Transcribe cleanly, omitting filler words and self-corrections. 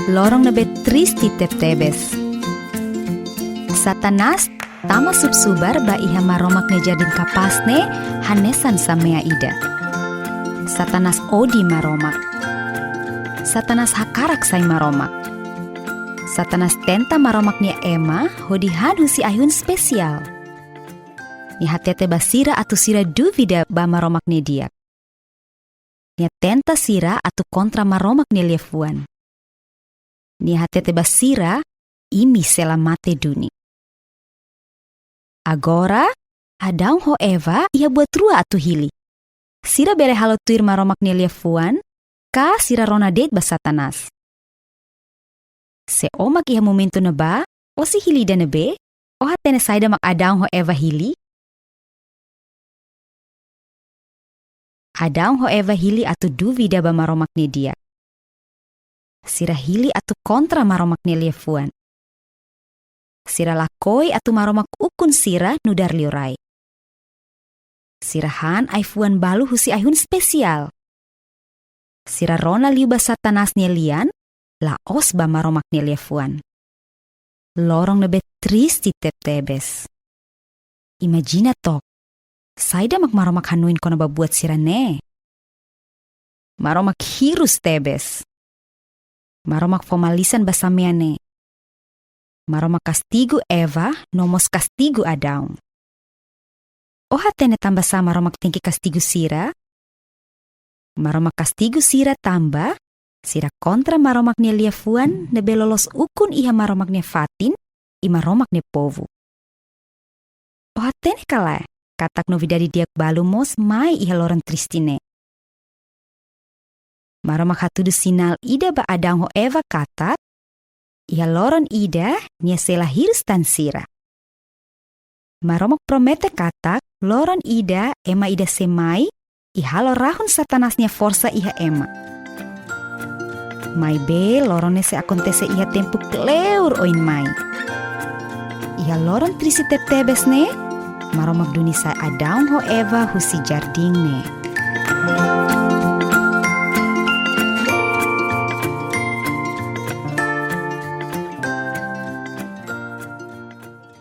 lorong nebe tristi tebes. Satanas tama subsubar ba iha maromak ne jadin kapasne hanesan samea ida. Satanas odi maromak. Satanas hakarak say maromak. Satanas tenta maromak ni Emma hodi hadu si ayun spesial. Ni hatete basira atu sira duvida ba maromak ni dia. Ni tenta sira atu kontra maromak ni lefuan. Ni hatete basira imi selamate duni. Agora, adang ho Eva ia buat rua atu hili. Sira bele halo tuir maromak ni lefuan, ka sira rona date ba Satanas. Se omak iha momento na ba, o si hili da na be, o hatene sayda mak adang ho Eva hili. Adang ho Eva hili atu duvida ba maromak ni dia. Sira hili atu kontra maromak ni lefuan. Sira lakoi atu maromak ukun sira nudar liurai. Sirahan aifuan balu husi ayun spesial. Sira rona liu ba Satanas ni lian, laos ba maromak ni lefuan. Lorong nebe tristi tebes. Imagina tok, sayda mak maromak hanuin kona ba buat sira ne. Maromak hirus tebes. Maromak formalisan basameane. Maromak kastigo Eva nomos kastigo Adão. O hatene tamba sa maromak tingki kastigo sira. Maromak kastigo sira tamba, sira kontra maromak ni liafuan nebe lolos ukun iha maromak ni fatin, i maromak ni povu. O hatene kala, katak novidadi diak balumos mai iha loran tristine. Maromak hatudu sinal ida ba Adão ho Eva katak, iha loron ida nia selahir stan sira. Maromak promete katak loron ida ema ida semai iha lorahun Satanasnya forsa iha ema. Mai be lorone se akontese iha tempu kleur oin mai. Iha loron trisi tebes ne, maromak dunisa Adão ho Eva husi jarding ne.